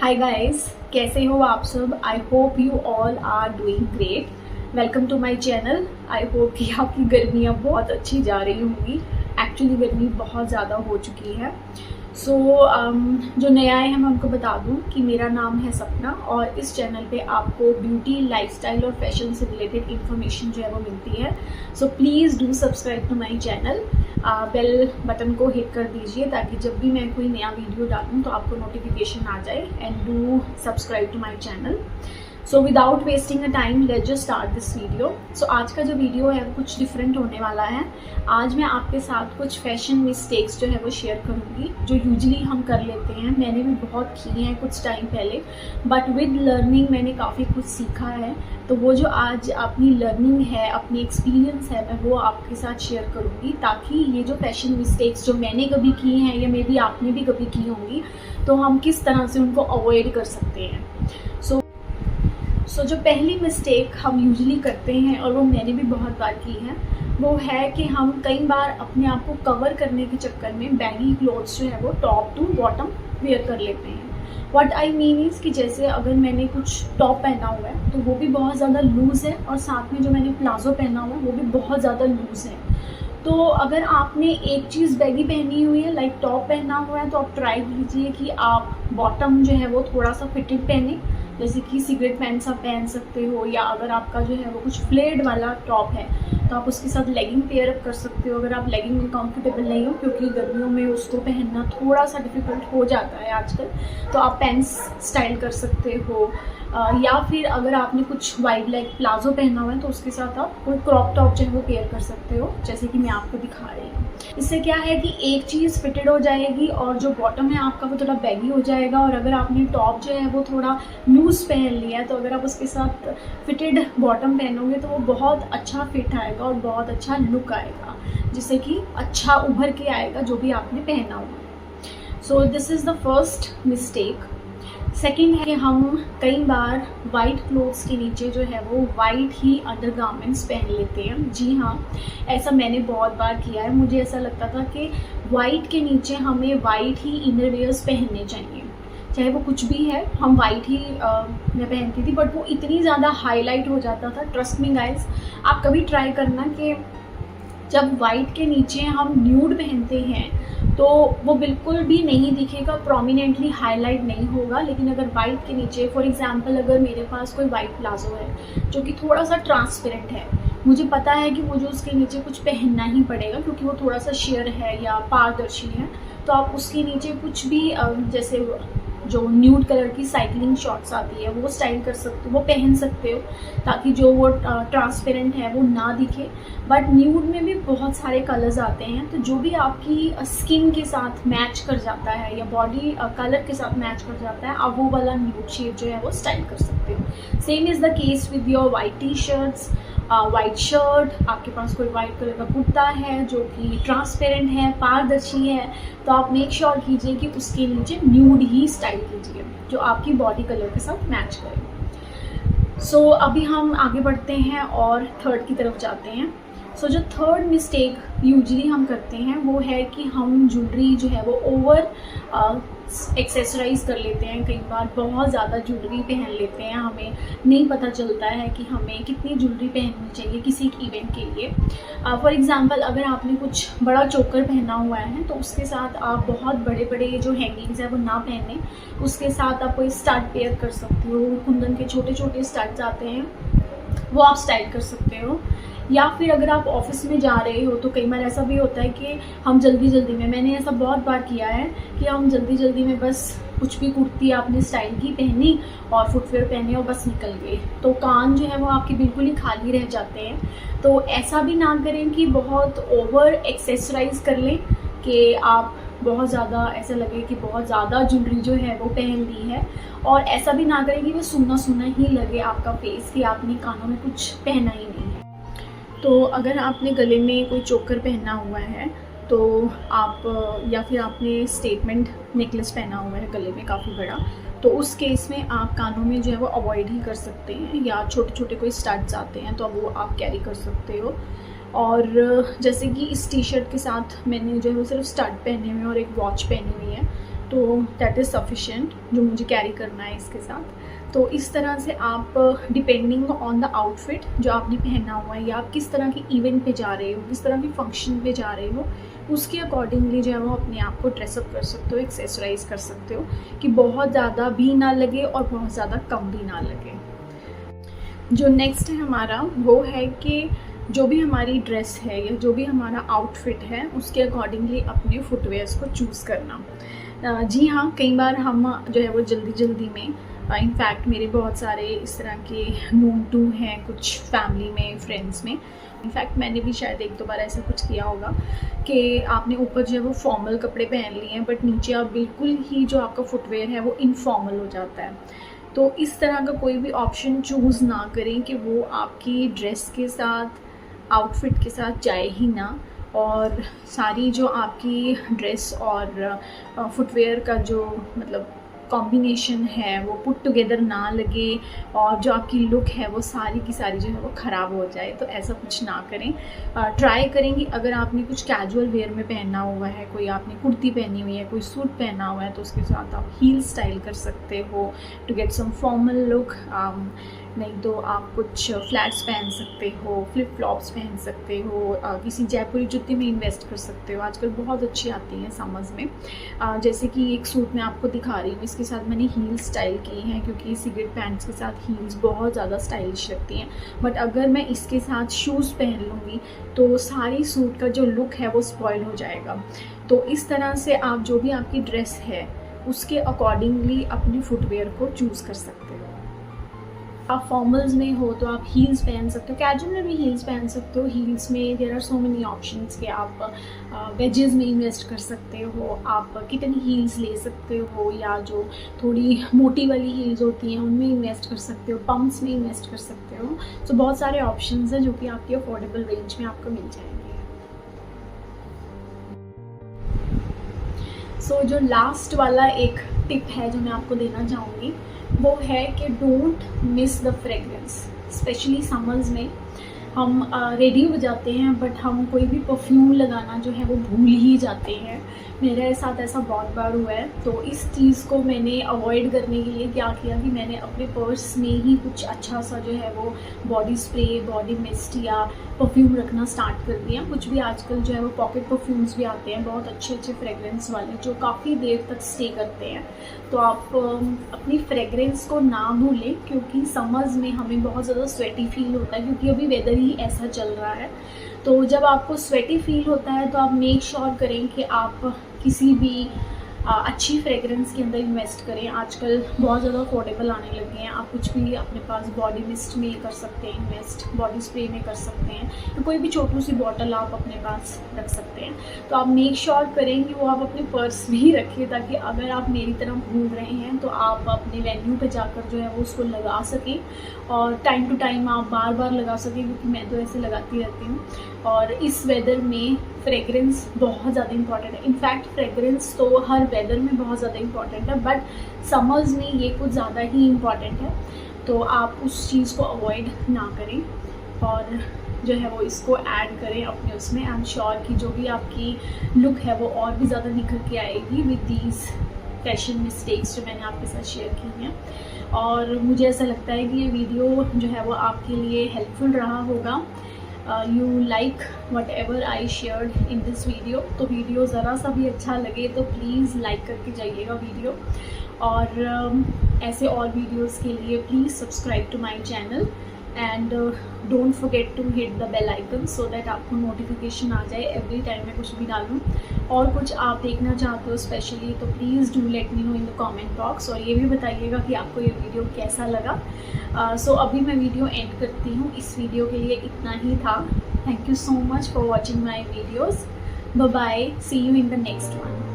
Hi guys, कैसे हो आप सब। I hope you all are doing great. Welcome to my channel. I hope कि आपकी गर्मियाँ बहुत अच्छी जा रही होंगी। एक्चुअली गर्मी बहुत ज़्यादा हो चुकी है। सो जो नया है मैं उनको बता दूं कि मेरा नाम है सपना और इस चैनल पे आपको ब्यूटी, लाइफस्टाइल और फैशन से रिलेटेड इन्फॉर्मेशन जो है वो मिलती है। So please do subscribe to my channel. Bell button को हिट कर दीजिए ताकि जब भी मैं कोई नया वीडियो डालूँ तो आपको नोटिफिकेशन आ जाए। And do subscribe to my channel. So without wasting a time let's just start this video. सो आज का जो वीडियो है वो कुछ डिफरेंट होने वाला है। आज मैं आपके साथ कुछ फैशन मिस्टेक्स जो है वो शेयर करूँगी जो यूजुअली हम कर लेते हैं। मैंने भी बहुत की हैं कुछ टाइम पहले, बट विद लर्निंग मैंने काफ़ी कुछ सीखा है। तो वो जो आज अपनी लर्निंग है, अपनी एक्सपीरियंस है, मैं वो आपके साथ शेयर करूँगी ताकि ये जो फैशन मिस्टेक्स जो मैंने कभी की हैं या मे बी आपने भी कभी की होंगी तो हम किस तरह से उनको अवॉइड कर सकते हैं। सो जो पहली मिस्टेक हम यूजुअली करते हैं और वो मैंने भी बहुत बार की है, वो है कि हम कई बार अपने आप को कवर करने के चक्कर में बैगी क्लोथ्स जो है वो टॉप टू बॉटम वेयर कर लेते हैं। व्हाट आई मीन इज़ कि जैसे अगर मैंने कुछ टॉप पहना हुआ है तो वो भी बहुत ज़्यादा लूज़ है और साथ में जो मैंने प्लाजो पहना हुआ है वो भी बहुत ज़्यादा लूज़ है। तो अगर आपने एक चीज़ बैगी पहनी हुई है, लाइक टॉप पहना हुआ है, तो आप ट्राई कीजिए कि आप बॉटम जो है वो थोड़ा सा फिटेड पहने, जैसे कि सिगरेट पैंट्स आप पहन सकते हो, या अगर आपका जो है वो कुछ फ्लेयर्ड वाला टॉप है तो आप उसके साथ लेगिंग पेयर अप कर सकते हो। अगर आप लेगिंग में कंफर्टेबल नहीं हो, क्योंकि गर्मियों में उसको पहनना थोड़ा सा डिफ़िकल्ट हो जाता है आजकल, तो आप पैंट्स स्टाइल कर सकते हो। या फिर अगर आपने कुछ वाइड लेग प्लाजो पहना हुआ है तो उसके साथ आप कोई क्रॉप टॉप जो है वो पेयर कर सकते हो, जैसे कि मैं आपको दिखा रही हूँ। इससे क्या है कि एक चीज़ फिटेड हो जाएगी और जो बॉटम है आपका वो थोड़ा बैगी हो जाएगा। और अगर आपने टॉप जो है वो थोड़ा लूज़ पहन लिया है तो अगर आप उसके साथ फिटेड बॉटम पहनोगे तो वो बहुत अच्छा फिट आएगा और बहुत अच्छा लुक आएगा, जिससे कि अच्छा उभर के आएगा जो भी आपने पहना हुआ है। So this is the first mistake. Second है कि हम कई बार वाइट क्लोथ्स के नीचे जो है वो वाइट ही अंडरगारमेंट्स पहन लेते हैं। जी हाँ, ऐसा मैंने बहुत बार किया है। मुझे ऐसा लगता था कि वाइट के नीचे हमें वाइट ही इनरवेयर्स पहनने चाहिए, चाहे वो कुछ भी है, हम वाइट ही मैं पहनती थी, बट वो इतनी ज़्यादा हाईलाइट हो जाता था। ट्रस्ट मी गाइस, आप कभी ट्राई करना कि जब वाइट के नीचे हम न्यूड पहनते हैं तो वो बिल्कुल भी नहीं दिखेगा, प्रोमिनेंटली हाईलाइट नहीं होगा। लेकिन अगर वाइट के नीचे, फॉर एग्जांपल अगर मेरे पास कोई वाइट प्लाजो है जो कि थोड़ा सा ट्रांसपेरेंट है, मुझे पता है कि मुझे उसके नीचे कुछ पहनना ही पड़ेगा क्योंकि वो थोड़ा सा शेयर है या पारदर्शी है, तो आप उसके नीचे कुछ भी जैसे जो न्यूड कलर की साइकिलिंग शॉर्ट्स आती है वो स्टाइल कर सकते हो, वो पहन सकते हो ताकि जो वो ट्रांसपेरेंट है वो ना दिखे। बट न्यूड में भी बहुत सारे कलर्स आते हैं, तो जो भी आपकी स्किन के साथ मैच कर जाता है या बॉडी कलर के साथ मैच कर जाता है, आप वो वाला न्यूड शेड जो है वो स्टाइल कर सकते हो। Same is the case with your white T shirts, white shirt, आपके पास कोई वाइट कलर का कुर्ता है जो कि ट्रांसपेरेंट है, पारदर्शी है, तो आप मेक श्योर कीजिए कि उसके नीचे न्यूड ही स्टाइल कीजिए जो आपकी बॉडी कलर के साथ मैच करे। सो अभी हम आगे बढ़ते हैं और थर्ड की तरफ जाते हैं। सो जो थर्ड मिस्टेक यूजुअली हम करते हैं वो है कि हम ज्वेलरी जो है वो ओवर एक्सेसराइज कर लेते हैं। कई बार बहुत ज़्यादा ज्वेलरी पहन लेते हैं, हमें नहीं पता चलता है कि हमें कितनी ज्वेलरी पहननी चाहिए किसी इवेंट के लिए। फॉर एग्जांपल अगर आपने कुछ बड़ा चोकर पहना हुआ है तो उसके साथ आप बहुत बड़े बड़े जो हैंगिंग्स है वो ना पहने, उसके साथ आप कोई स्टड पेयर कर सकते हो। कुंदन के छोटे छोटे स्टड्स आते हैं वो आप स्टाइल कर सकते हो। या फिर अगर आप ऑफिस में जा रहे हो तो कई बार ऐसा भी होता है कि हम जल्दी जल्दी में, मैंने ऐसा बहुत बार किया है कि हम जल्दी जल्दी में बस कुछ भी कुर्ती आपने स्टाइल की पहनी और फुटवेयर पहने और बस निकल गए, तो कान जो है वो आपके बिल्कुल ही खाली रह जाते हैं। तो ऐसा भी ना करें कि बहुत ओवर एक्सेसराइज कर लें कि आप बहुत ज़्यादा ऐसा लगे कि बहुत ज़्यादा ज्वेलरी जो है वो पहन ली है, और ऐसा भी ना करें कि वो सूना सूना ही लगे आपका फेस, कि आपने कानों में कुछ पहना ही नहीं है। तो अगर आपने गले में कोई चोकर पहना हुआ है तो आप, या फिर आपने स्टेटमेंट नेकलेस पहना हुआ है गले में काफ़ी बड़ा, तो उस केस में आप कानों में जो है वो अवॉइड ही कर सकते हैं, या छोटे छोटे कोई स्टड्स आते हैं तो वो आप कैरी कर सकते हो। और जैसे कि इस टी शर्ट के साथ मैंने जो है वो सिर्फ स्टड पहने हुए हैं और एक वॉच पहनी हुई है, तो दैट इज़ सफिशेंट जो मुझे कैरी करना है इसके साथ। तो इस तरह से आप डिपेंडिंग ऑन द आउटफिट जो आपने पहना हुआ है या आप किस तरह के इवेंट पे जा रहे हो, किस तरह के फंक्शन पे जा रहे हो, उसके अकॉर्डिंगली जो है वो अपने आप को ड्रेसअप कर सकते हो, एक्सेसराइज कर सकते हो कि बहुत ज़्यादा भी ना लगे और बहुत ज़्यादा कम भी ना लगे। जो नेक्स्ट है हमारा वो है कि जो भी हमारी ड्रेस है या जो भी हमारा आउटफिट है उसके अकॉर्डिंगली अपने फुटवेयर्स को चूज़ करना। जी हाँ, कई बार हम जो है वो जल्दी में, इनफैक्ट मेरे बहुत सारे इस तरह के नोन टू हैं कुछ फैमिली में, फ्रेंड्स में, इनफैक्ट मैंने भी शायद 1-2 बार ऐसा कुछ किया होगा कि आपने ऊपर जो है वो फॉर्मल कपड़े पहन लिए हैं बट नीचे आप बिल्कुल ही जो आपका फुटवेयर है वो इनफॉर्मल हो जाता है। तो इस तरह का कोई भी ऑप्शन चूज़ ना करें कि वो आपकी ड्रेस के साथ, आउटफिट के साथ जाए ही ना, और सारी जो आपकी ड्रेस और फुटवेयर का जो मतलब कॉम्बिनेशन है वो पुट टुगेदर ना लगे और जो आपकी लुक है वो सारी की सारी जो है वो ख़राब हो जाए। तो ऐसा कुछ ना करें। ट्राई करेंगे अगर आपने कुछ कैजुअल वेयर में पहनना हुआ है, कोई आपने कुर्ती पहनी हुई है, कोई सूट पहना हुआ है, तो उसके साथ आप हील स्टाइल कर सकते हो to get some formal look. नहीं तो आप कुछ फ्लैट्स पहन सकते हो, फ्लिप फ्लॉप्स पहन सकते हो, किसी जयपुरी जूती में इन्वेस्ट कर सकते हो, आजकल बहुत अच्छी आती हैं समर्स में। जैसे कि एक सूट मैं आपको दिखा रही हूँ, इसके साथ मैंने हील स्टाइल की हैं क्योंकि सिगरेट पैंट्स के साथ हील्स बहुत ज़्यादा स्टाइलिश लगती हैं। बट अगर मैं इसके साथ शूज़ पहन लूँगी तो सारी सूट का जो लुक है वो स्पॉइल हो जाएगा। तो इस तरह से आप जो भी आपकी ड्रेस है उसके अकॉर्डिंगली अपने फुटवेयर को चूज़ कर सकते हो। आप फॉर्मल्स में हो तो आप हील्स पहन सकते हो, कैजुअल में भी हील्स पहन सकते हो। हील्स में there are so many options कि आप वेजेस में इन्वेस्ट कर सकते हो, आप कितनी हील्स ले सकते हो, या जो थोड़ी मोटी वाली हील्स होती हैं उनमें इन्वेस्ट कर सकते हो, पम्प्स में इन्वेस्ट कर सकते हो। तो बहुत सारे ऑप्शंस हैं जो कि आपके अफोर्डेबल रेंज में आपको मिल जाएंगे। सो जो लास्ट वाला एक टिप है जो मैं आपको देना चाहूँगी वो है कि don't miss the fragrance. Specially summers में हम रेडी हो जाते हैं बट हम कोई भी परफ्यूम लगाना जो है वो भूल ही जाते हैं। मेरे साथ ऐसा बहुत बार हुआ है। तो इस चीज़ को मैंने अवॉइड करने के लिए क्या किया कि मैंने अपने पर्स में ही कुछ अच्छा सा जो है वो बॉडी स्प्रे, बॉडी मिस्ट या परफ्यूम रखना स्टार्ट कर दिया। कुछ भी आजकल जो है वो पॉकेट परफ्यूम्स भी आते हैं बहुत अच्छे अच्छे फ्रेगरेंस वाले जो काफ़ी देर तक स्टे करते हैं। तो आप अपनी फ्रेगरेंस को ना भूलें क्योंकि समर्स में हमें बहुत ज़्यादा स्वेटी फील होता है क्योंकि अभी वेदर ही ऐसा चल रहा है। तो जब आपको स्वेटी फील होता है तो आप मेक श्योर करें कि आप किसी भी अच्छी फ्रेगरेंस के अंदर इन्वेस्ट करें। आजकल बहुत ज़्यादा अफोर्डेबल आने लगे हैं। आप कुछ भी अपने पास बॉडी मिस्ट में कर सकते हैं इन्वेस्ट, बॉडी स्प्रे में कर सकते हैं, तो कोई भी छोटी सी बॉटल आप अपने पास रख सकते हैं। तो आप मेक श्योर करें कि वो आप अपने पर्स में ही रखिए ताकि अगर आप मेरी तरह भूल रहे हैं तो आप अपने वेन्यू पे जाकर जो है वो उसको लगा सकें और टाइम टू टाइम आप बार बार लगा सकें, क्योंकि मैं तो ऐसे लगाती रहती हूँ। और इस वेदर में फ्रेगरेंस बहुत ज़्यादा इंपॉर्टेंट है। इनफैक्ट फ्रेगरेंस तो हर वेदर में बहुत ज़्यादा इंपॉर्टेंट है बट समर्स में ये कुछ ज़्यादा ही इंपॉर्टेंट है। तो आप उस चीज़ को अवॉइड ना करें और जो है वो इसको ऐड करें अपने उसमें। आई एम श्योर कि जो भी आपकी लुक है वो और भी ज़्यादा निखर के आएगी विद दीज फैशन मिस्टेक्स जो मैंने आपके साथ शेयर की हैं। और मुझे ऐसा लगता है कि ये वीडियो जो है वो आपके लिए हेल्पफुल रहा होगा। You like what ever I shared in this video. तो वीडियो ज़रा सा भी अच्छा लगे तो प्लीज़ लाइक करके जाइएगा वीडियो। और ऐसे और वीडियोस के लिए please subscribe to my channel and don't forget to hit the bell icon so that आपको नोटिफिकेशन आ जाए एवरी टाइम मैं कुछ भी डालूँ। और कुछ आप देखना चाहते हो स्पेशली तो please do let me know in the comment box और ये भी बताइएगा कि आपको ये वीडियो कैसा लगा। सो अभी मैं वीडियो एंड करती हूँ। इस वीडियो के लिए इतना ही था। Thank you so much for watching my videos. Bye bye, see you in the next one.